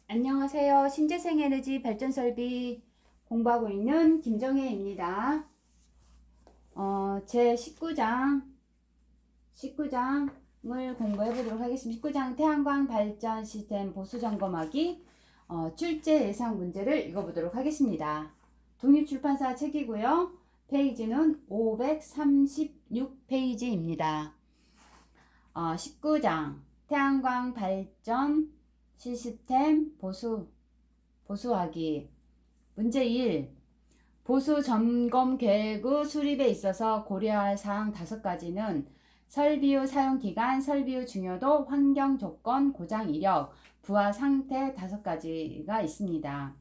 안녕하세요. 신재생 에너지 발전 설비 공부하고 있는 김정혜입니다. 제 19장을 공부해 보도록 하겠습니다. 19장 태양광 발전 시스템 보수 점검하기 출제 예상 문제를 읽어보도록 하겠습니다. 독립출판사 책이고요. 페이지는 536페이지입니다. 19장 태양광 발전 시스템 보수하기. 문제 1. 보수 점검 계획의 수립에 있어서 고려할 사항 5가지는 설비의 사용 기간, 설비의 중요도, 환경 조건, 고장 이력, 부하 상태 5가지가 있습니다.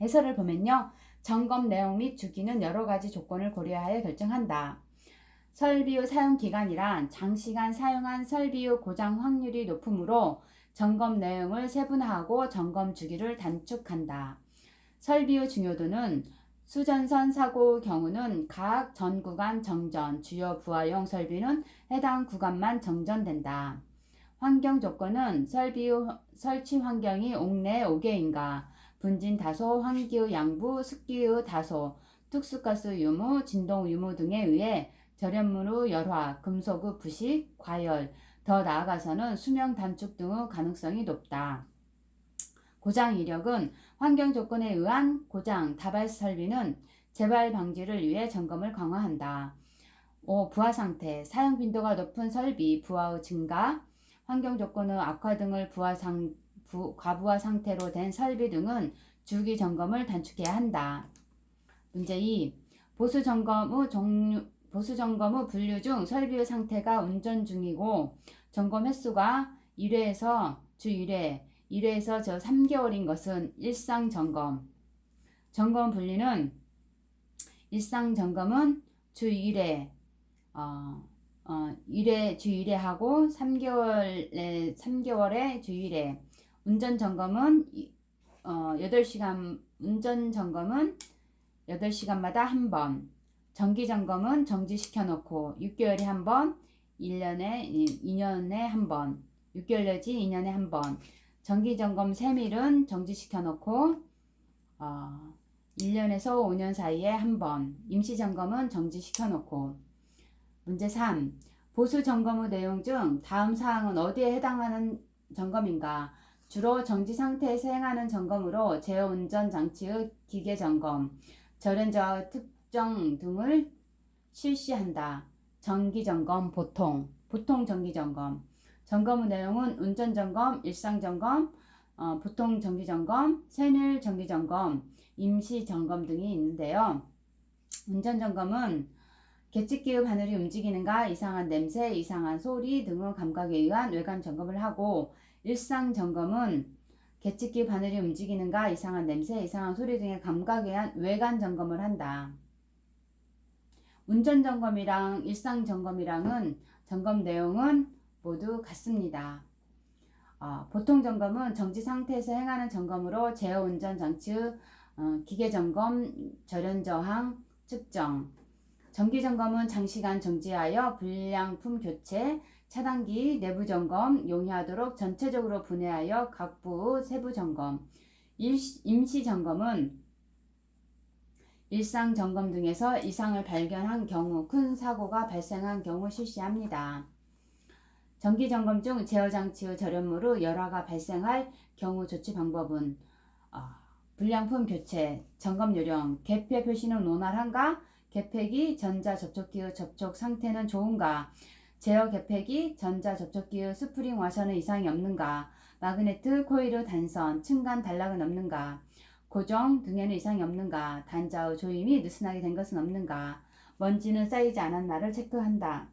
해설을 보면요. 점검 내용 및 주기는 여러 가지 조건을 고려하여 결정한다. 설비의 사용 기간이란 장시간 사용한 설비의 고장 확률이 높으므로 점검 내용을 세분화하고 점검 주기를 단축한다. 설비의 중요도는 수전선 사고 경우는 각 전 구간 정전, 주요 부하용 설비는 해당 구간만 정전된다. 환경 조건은 설비의 설치 환경이 옥내 5개인가, 분진 다소, 환기의 양부, 습기의 다소, 특수가스 유무, 진동 유무 등에 의해 절연물의 열화, 금속의 부식, 과열, 더 나아가서는 수명 단축 등의 가능성이 높다. 고장 이력은 환경 조건에 의한 고장, 다발 설비는 재발 방지를 위해 점검을 강화한다. 5. 부하 상태, 사용 빈도가 높은 설비, 부하의 증가, 환경 조건의 악화 등을 과부하 상태로 된 설비 등은 주기 점검을 단축해야 한다. 문제 2. 보수 점검의 분류 중 설비의 상태가 운전 중이고 점검 횟수가 1회에서 주 1회, 1회에서 저 3개월인 것은 일상 점검. 점검 분리는 일상 점검은 주 1회, 주 1회 하고 3개월에 주 1회. 운전 점검은 8시간, 운전 점검은 8시간마다 한 번. 정기 점검은 정지시켜 놓고 6개월에 한 번, 2년에 한 번. 6개월 내지 2년에 한 번. 정기 점검 세밀은 정지시켜 놓고 1년에서 5년 사이에 한 번. 임시 점검은 정지시켜 놓고. 문제 3. 보수 점검의 내용 중 다음 사항은 어디에 해당하는 점검인가? 주로 정지 상태에서 행하는 점검으로 제어 운전 장치의 기계 점검, 절연저하 특정 등을 실시한다. 정기점검 보통 정기점검. 점검의 내용은 운전점검, 일상점검, 보통 정기점검, 세밀 정기점검, 임시점검 등이 있는데요. 운전점검은 계측기의 바늘이 움직이는가, 이상한 냄새, 이상한 소리 등의 감각에 의한 외관 점검을 하고, 일상점검은 계측기 바늘이 움직이는가, 이상한 냄새, 이상한 소리 등의 감각에 의한 외관 점검을 한다. 운전점검이랑 일상점검이랑은 점검 내용은 모두 같습니다. 보통 점검은 정지 상태에서 행하는 점검으로 제어 운전 장치의 기계 점검, 절연 저항 측정. 정기 점검은 장시간 정지하여 불량품 교체, 차단기, 내부 점검 용이하도록 전체적으로 분해하여 각 부의 세부 점검. 임시 점검은 일상 점검 등에서 이상을 발견한 경우, 큰 사고가 발생한 경우 실시합니다. 정기 점검 중 제어 장치의 절연물의 열화가 발생할 경우 조치 방법은 불량품 교체, 점검 요령, 개폐 표시는 노멀한가, 개폐기 전자 접촉기의 접촉 상태는 좋은가, 제어 개폐기 전자 접촉기의 스프링 와셔는 이상이 없는가, 마그네트 코일의 단선, 층간 단락은 없는가, 고정 등에는 이상이 없는가, 단자의 조임이 느슨하게 된 것은 없는가, 먼지는 쌓이지 않았나를 체크한다.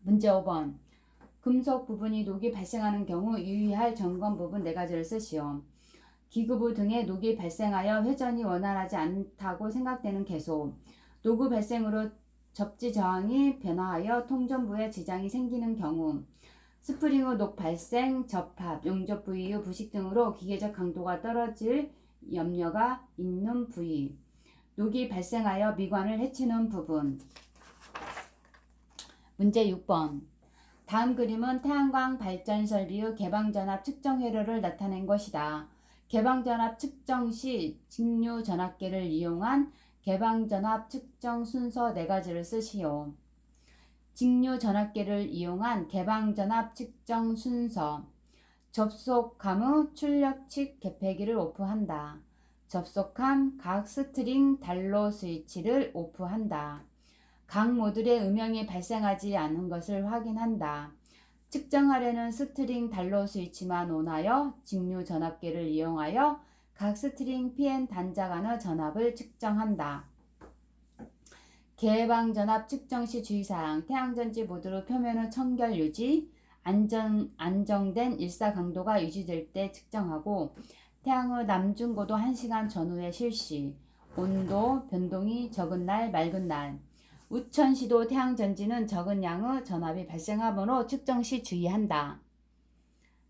문제 5번. 금속 부분이 녹이 발생하는 경우 유의할 점검 부분 4가지를 쓰시오. 기구부 등에 녹이 발생하여 회전이 원활하지 않다고 생각되는 개소, 녹의 발생으로 접지 저항이 변화하여 통전부에 지장이 생기는 경우, 스프링의 녹 발생, 접합, 용접 부위의 부식 등으로 기계적 강도가 떨어질 염려가 있는 부위, 녹이 발생하여 미관을 해치는 부분. 문제 6번. 다음 그림은 태양광 발전 설비의 개방전압 측정 회로를 나타낸 것이다. 개방전압 측정 시 직류 전압계를 이용한 개방전압 측정 순서 4가지를 쓰시오. 직류 전압계를 이용한 개방전압 측정 순서. 접속함 후 출력측 개폐기를 오프한다. 접속함 각 스트링 단로 스위치를 오프한다. 각 모듈의 음영이 발생하지 않은 것을 확인한다. 측정하려는 스트링 단로 스위치만 온하여 직류 전압계를 이용하여 각 스트링 PN 단자 간의 전압을 측정한다. 개방전압 측정 시 주의사항. 태양전지 모듈의 표면의 청결 유지, 안정된 일사 강도가 유지될 때 측정하고 태양의 남중고도 1시간 전후에 실시. 온도 변동이 적은 날, 맑은 날. 우천시도 태양전지는 적은 양의 전압이 발생하므로 측정 시 주의한다.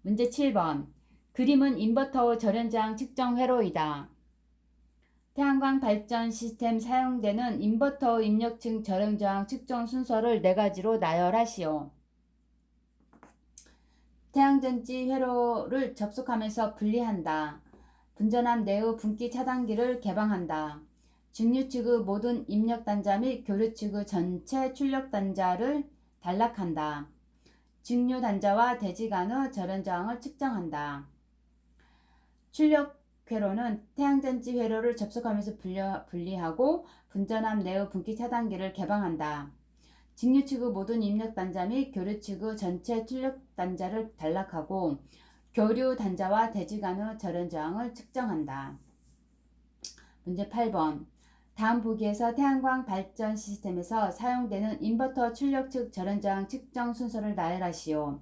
문제 7번. 그림은 인버터의 절연저항 측정 회로이다. 태양광 발전 시스템 사용되는 인버터의 입력층 절연저항 측정 순서를 4가지로 나열하시오. 태양전지 회로를 접속하면서 분리한다. 분전압 내의 분기 차단기를 개방한다. 직류 측의 모든 입력 단자 및 교류 측의 전체 출력 단자를 단락한다. 직류 단자와 대지 간의 절연저항을 측정한다. 출력 회로는 태양전지 회로를 접속하면서 분리하고 분전압 내의 분기 차단기를 개방한다. 직류 측의 모든 입력 단자 및 교류 측의 전체 출력 단자를 단락하고 교류 단자와 대지 간의 절연저항을 측정한다. 문제 8번. 다음 보기에서 태양광 발전 시스템에서 사용되는 인버터 출력 측 절연저항 측정 순서를 나열하시오.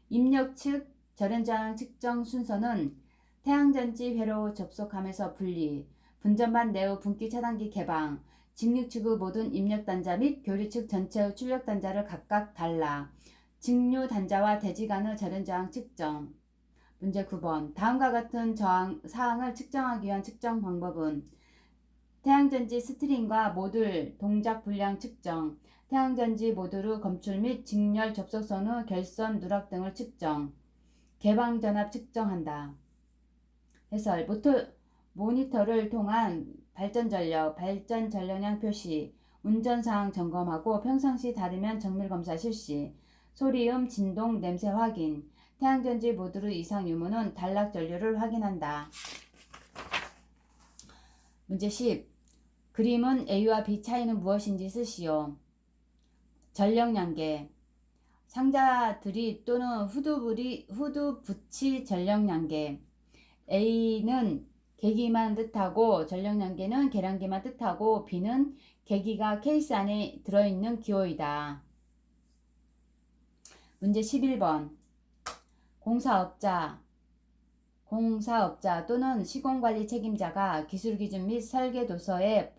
입력 측 절연저항 측정 순서는 태양전지 회로 접속하면서 분리, 분전반 내의 분기 차단기 개방, 직류 측의 모든 입력 단자 및 교류 측 전체의 출력 단자를 각각 단락, 직류 단자와 대지 간의 절연저항 측정. 문제 9번. 다음과 같은 저항 사항을 측정하기 위한 측정 방법은 태양전지 스트링과 모듈 동작 불량 측정, 태양전지 모듈의 검출 및 직렬 접속선의 결선 누락 등을 측정, 개방전압 측정한다. 해설. 모니터를 통한 발전 전력량 표시, 운전사항 점검하고 평상시 다르면 정밀검사 실시, 소리음, 진동, 냄새 확인, 태양전지 모듈의 이상 유무는 단락 전류를 확인한다. 문제 10. 그림은 A와 B 차이는 무엇인지 쓰시오. 전력량계. 상자들이 또는 후드부치 전력량계. A는 계기만 뜻하고 전력량계는 계량기만 뜻하고 B는 계기가 케이스 안에 들어있는 기호이다. 문제 11번. 공사업자 또는 시공관리 책임자가 기술기준 및 설계도서에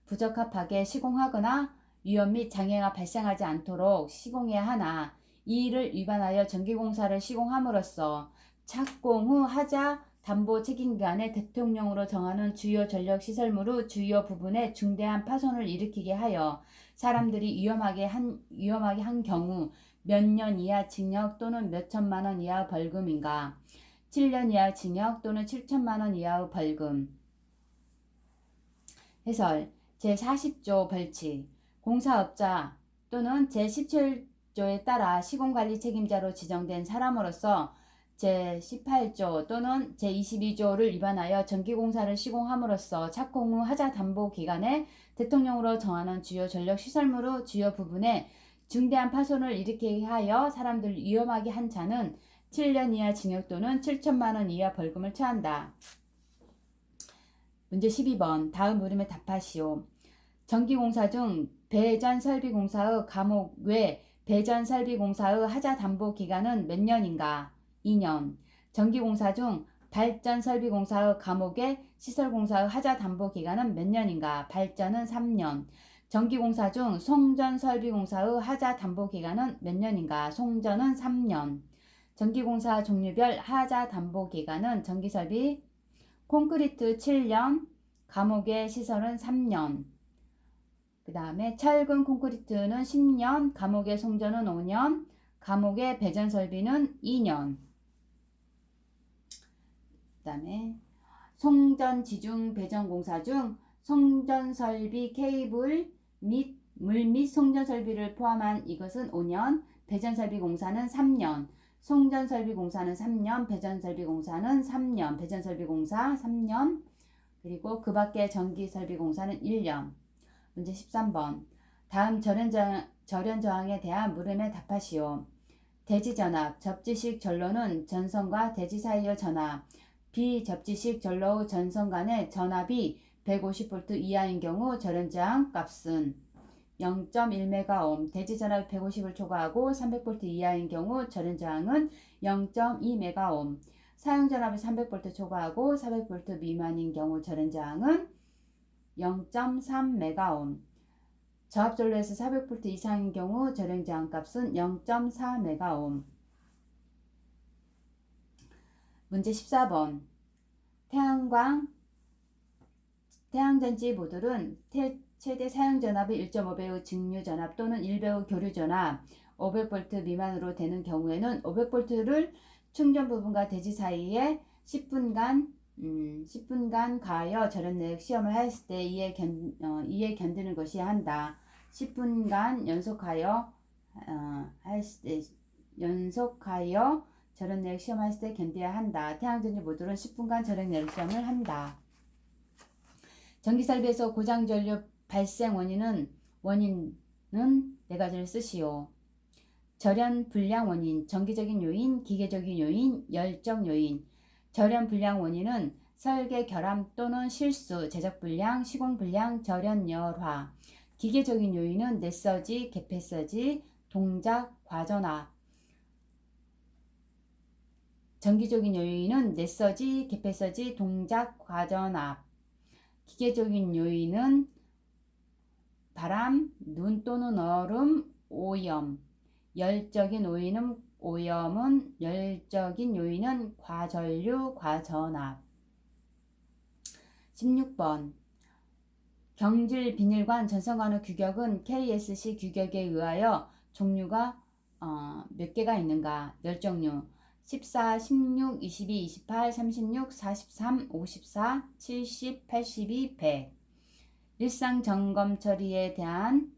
부적합하게 시공하거나 위험 및 장애가 발생하지 않도록 시공해야 하나 이 일을 위반하여 전기공사를 시공함으로써 착공 후 하자 담보 책임기관의 대통령으로 정하는 주요 전력시설물의 주요 부분에 중대한 파손을 일으키게 하여 사람들이 위험하게 한 경우 몇 년 이하 징역 또는 몇 천만 원 이하 벌금인가? 7년 이하 징역 또는 7천만 원 이하의 벌금. 해설. 제40조 벌칙. 공사업자 또는 제17조에 따라 시공관리 책임자로 지정된 사람으로서 제18조 또는 제22조를 위반하여 전기공사를 시공함으로써 착공 후 하자 담보 기관에 대통령으로 정하는 주요 전력시설물의 주요 부분에 중대한 파손을 일으키게 하여 사람들을 위험하게 한 자는 7년 이하 징역 또는 7천만 원 이하 벌금을 처한다. 문제 12번. 다음 물음에 답하시오. 전기공사 중 배전설비공사의 감옥 외 배전설비공사의 하자 담보 기간은 몇 년인가? 2년. 전기공사 중 발전설비공사의 감옥의 시설공사의 하자 담보 기간은 몇 년인가? 발전은 3년. 전기공사 중 송전설비공사의 하자 담보 기간은 몇 년인가? 송전은 3년. 전기공사 종류별 하자 담보 기간은 전기설비 콘크리트 7년, 감옥의 시설은 3년. 그 다음에 철근 콘크리트는 10년, 감옥의 송전은 5년, 감옥의 배전 설비는 2년. 그 다음에 송전 지중 배전 공사 중 송전 설비 케이블 및 물 및 송전 설비를 포함한 이것은 5년, 배전 설비 공사는 3년, 송전 설비 공사는 3년, 배전 설비 공사는 3년, 배전 설비 공사 3년, 그리고 그 밖에 전기 설비 공사는 1년. 문제 13번. 다음 절연 저항에 대한 물음에 답하시오. 대지 전압, 접지식 전로는 전선과 대지 사이의 전압, 비접지식 전로 후 전선 간의 전압이 150V 이하인 경우 절연 저항 값은 0.1메가옴, 대지 전압이 150을 초과하고 300V 이하인 경우 절연 저항은 0.2메가옴, 사용 전압이 300V 초과하고 400V 미만인 경우 절연 저항은 0.3메가옴, 저압 전로에서 400V 이상인 경우 절연 저항 값은 0.4메가옴. 문제 14번. 태양전지 모듈은 최대 사용 전압이 1.5배의 직류 전압 또는 1배의 교류 전압 500V 미만으로 되는 경우에는 500V를 충전 부분과 대지 사이에 10분간 가하여 절연 내역 시험을 하였을 때 이에 견디는 것이 한다. 10분간 연속하여 절연 내역 시험할 때 견뎌야 한다. 태양전지 모듈은 10분간 절연 내역 시험을 한다. 전기설비에서 고장전류 발생 원인은 4가지를 쓰시오. 절연 불량 원인, 정기적인 요인, 기계적인 요인, 열적 요인. 절연 불량 원인은 설계 결함 또는 실수, 제작 불량, 시공 불량, 절연 열화. 기계적인 요인은 넷서지, 개폐서지, 동작, 과전압. 정기적인 요인은 넷서지, 개폐서지, 동작, 과전압. 기계적인 요인은 바람, 눈 또는 얼음, 오염. 열적인 요인은 과전류, 과전압. 16번. 경질 비닐관 전선관의 규격은 KSC 규격에 의하여 종류가 몇 개가 있는가? 열 종류. 14, 16, 22, 28, 36, 43, 54, 70, 82, 100. 일상 점검 처리에 대한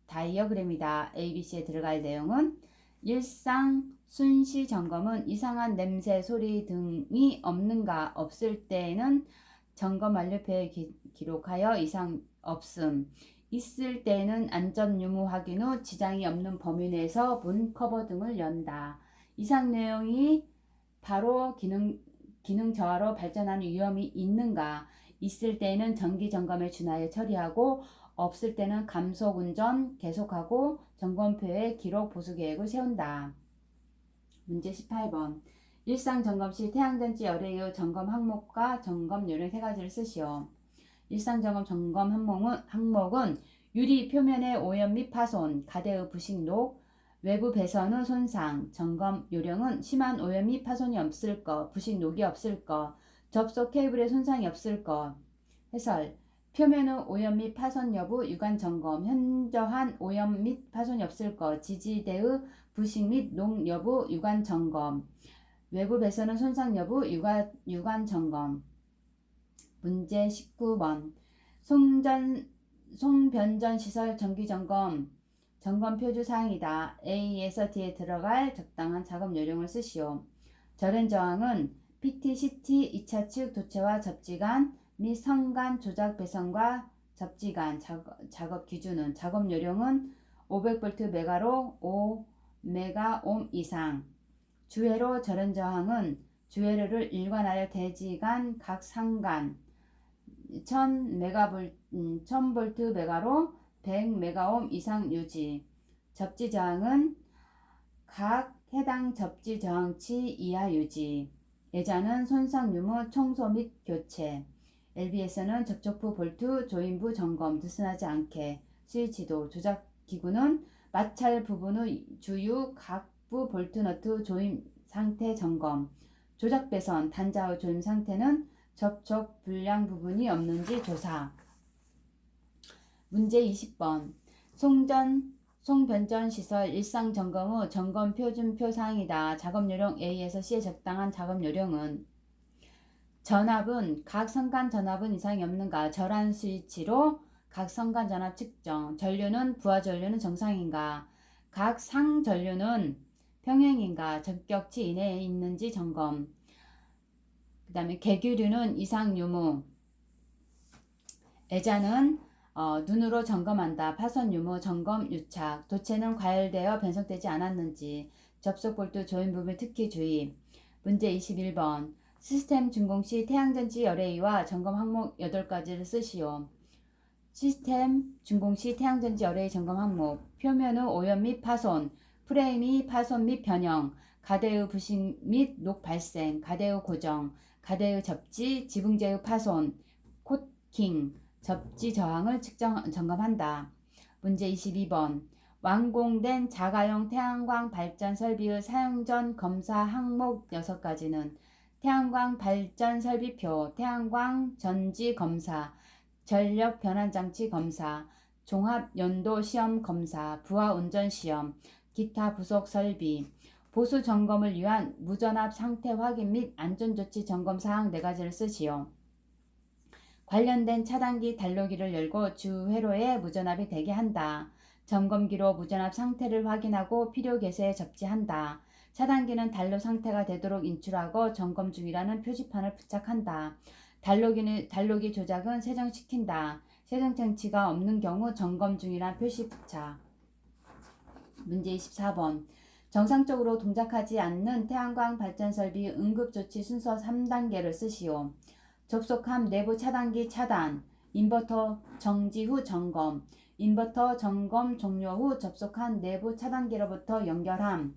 다이어그램이다. ABC에 들어갈 내용은 일상 순시 점검은 이상한 냄새, 소리 등이 없는가? 없을 때에는 점검 완료표에 기록하여 이상 없음. 있을 때에는 안전 유무 확인 후 지장이 없는 범위 내에서 문 커버 등을 연다. 이상 내용이 바로 기능 저하로 발전하는 위험이 있는가? 있을 때에는 정기 점검에 준하여 처리하고 없을 때는 감속 운전 계속하고 점검표에 기록 보수 계획을 세운다. 문제 18번. 일상 점검 시 태양전지 열애의 점검 항목과 점검 요령 3가지를 쓰시오. 일상 점검 항목은 유리 표면의 오염 및 파손, 가대의 부식, 녹, 외부 배선의 손상. 점검 요령은 심한 오염 및 파손이 없을 것, 부식, 녹이 없을 것, 접속 케이블의 손상이 없을 것. 해설. 표면의 오염 및 파손 여부 유관 점검, 현저한 오염 및 파손이 없을 것, 지지대의 부식 및 녹 여부 유관 점검, 외부 배선의 손상 여부 유관 점검. 문제 19번. 송변전 시설 정기 점검 표주 사항이다. A에서 D에 들어갈 적당한 작업 요령을 쓰시오. 절연 저항은 PT, CT, 2차 측 도체와 접지간 및 선간 조작 배선과 접지간 작업 기준은 작업 요령은 500V 메가로 5메가옴 이상. 주회로 절연 저항은 주회로를 일관하여 대지간 각 상간 1000V 메가로 100메가옴 이상 유지. 접지 저항은 각 해당 접지 저항치 이하 유지. 예자는 손상 유무 청소 및 교체. LB에서는 접촉부 볼트 조인부 점검 느슨하지 않게. 스위치도 조작 기구는 마찰 부분의 주유 각부 볼트 너트 조임 상태 점검. 조작 배선 단자의 조임 상태는 접촉 불량 부분이 없는지 조사. 문제 20번. 송변전 시설 일상 점검 후 점검 표준표 사항이다. 작업 요령 A에서 C에 적당한 작업 요령은 전압은 각 선간 전압은 이상이 없는가? 절한 스위치로 각 선간 전압 측정. 전류는 부하 전류는 정상인가? 각 상 전류는 평행인가? 접격치 이내에 있는지 점검. 그 다음에 개규류는 이상 유무. 애자는 눈으로 점검한다. 파손 유무 점검 유착. 도체는 과열되어 변속되지 않았는지. 접속 볼트 조인 부분 특히 주의. 문제 21번. 시스템 준공 시 태양전지 열애와 점검 항목 8가지를 쓰시오. 시스템 준공 시 태양전지 열애의 점검 항목. 표면의 오염 및 파손, 프레임이 파손 및 변형, 가대의 부식 및 녹 발생, 가대의 고정, 가대의 접지, 지붕재의 파손, 코팅, 접지 저항을 점검한다. 문제 22번. 완공된 자가용 태양광 발전 설비의 사용 전 검사 항목 6가지는 태양광 발전 설비표, 태양광 전지 검사, 전력 변환 장치 검사, 종합 연도 시험 검사, 부하 운전 시험, 기타 부속 설비, 보수 점검을 위한 무전압 상태 확인 및 안전조치 점검 사항 4가지를 쓰시오. 관련된 차단기 단로기를 열고 주 회로에 무전압이 되게 한다. 점검기로 무전압 상태를 확인하고 필요 개수에 접지한다. 차단기는 단로 상태가 되도록 인출하고 점검 중이라는 표지판을 부착한다. 단로기 조작은 세정시킨다. 세정 장치가 없는 경우 점검 중이란 표시 부착. 문제 24번. 정상적으로 동작하지 않는 태양광 발전 설비 응급조치 순서 3단계를 쓰시오. 접속함 내부 차단기 차단, 인버터 정지 후 점검, 인버터 점검 종료 후 접속한 내부 차단기로부터 연결함.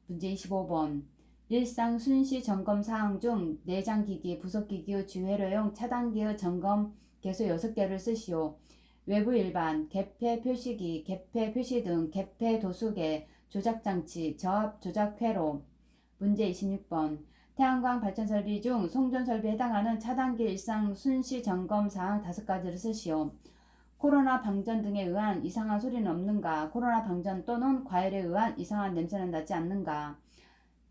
문제 25번. 일상 순시 점검 사항 중 내장기기, 부속기기의 주회로용 차단기의 점검 개수 6개를 쓰시오. 외부 일반, 개폐 표시기, 개폐 표시등, 개폐 도수계, 조작장치, 저압 조작 회로. 문제 26번. 태양광 발전 설비 중 송전 설비에 해당하는 차단기 일상 순시 점검 사항 5가지를 쓰시오. 코로나 방전 등에 의한 이상한 소리는 없는가? 코로나 방전 또는 과열에 의한 이상한 냄새는 나지 않는가?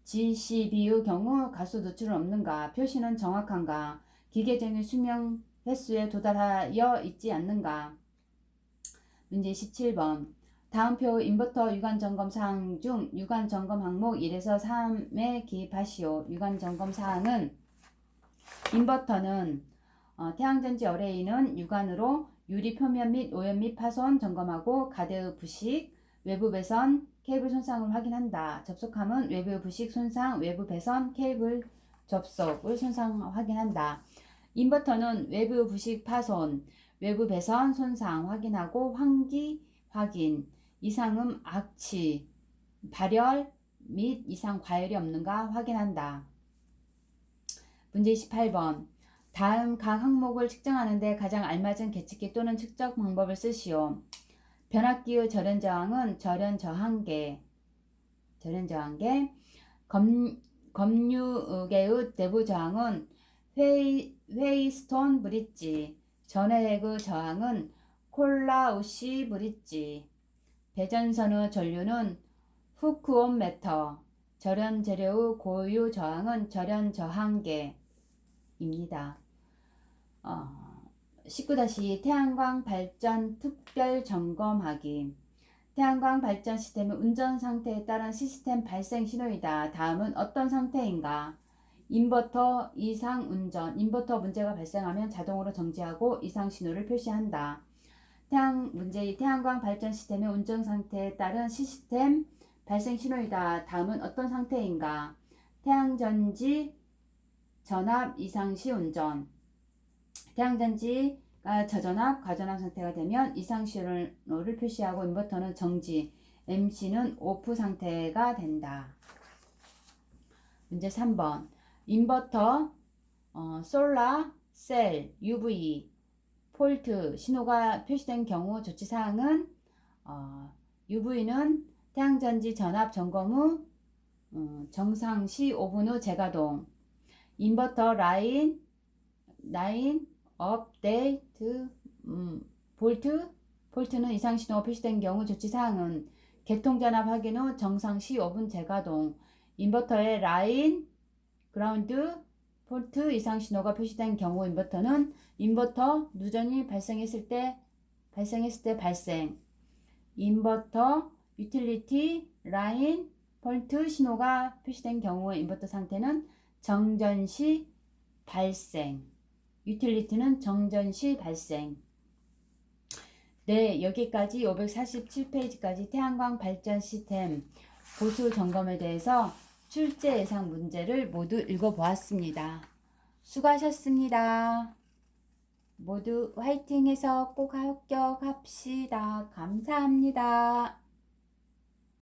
GCB의 경우 가스 노출은 없는가? 표시는 정확한가? 기계적인 수명 횟수에 도달하여 있지 않는가? 문제 17번. 다음 표 인버터 유관 점검 사항 중 유관 점검 항목 1에서 3에 기입하시오. 유관 점검 사항은 인버터는 태양전지 어레이는 유관으로 유리 표면 및 오염 및 파손 점검하고 가대의 부식, 외부 배선, 케이블 손상을 확인한다. 접속함은 외부 부식 손상, 외부 배선, 케이블 접속을 손상 확인한다. 인버터는 외부 부식 파손, 외부 배선 손상 확인하고 환기 확인, 이상음 악취, 발열 및 이상 과열이 없는가 확인한다. 문제 18번. 다음 각 항목을 측정하는 데 가장 알맞은 계측기 또는 측정 방법을 쓰시오. 변압기의 절연 저항은 절연 저항계, 검유계의 내부 저항은 회이스톤 브릿지, 전해액의 저항은 콜라우시 브릿지, 배전선의 전류는 후크온 메터, 절연 재료의 고유 저항은 절연 저항계입니다. 19- 태양광 발전 특별 점검하기. 태양광 발전 시스템의 운전 상태에 따른 시스템 발생 신호이다. 다음은 어떤 상태인가? 인버터 이상 운전. 인버터 문제가 발생하면 자동으로 정지하고 이상 신호를 표시한다. 문제 2. 태양광 발전 시스템의 운전 상태에 따른 시스템 발생 신호이다. 다음은 어떤 상태인가? 태양전지 전압 이상 시 운전. 태양전지가 저전압, 과전압 상태가 되면 이상 신호를 표시하고 인버터는 정지, MC는 오프 상태가 된다. 문제 3번. 인버터, 솔라, 셀, UV, 폴트 신호가 표시된 경우 조치사항은 UV는 태양전지 전압 점검 후 정상 시 5분 후 재가동. 인버터 라인 업데이트 볼트 폴트는 이상 신호가 표시된 경우 조치사항은 개통전압 확인 후 정상 시 5분 재가동, 인버터의 라인, 그라운드, 폴트 이상 신호가 표시된 경우 인버터 누전이 발생했을 때 발생, 인버터 유틸리티 라인 폴트 신호가 표시된 경우 인버터 상태는 정전 시 발생, 유틸리티는 정전 시 발생. 네, 여기까지 547페이지까지 태양광 발전 시스템 보수 점검에 대해서 출제 예상 문제를 모두 읽어보았습니다. 수고하셨습니다. 모두 화이팅해서 꼭 합격합시다. 감사합니다.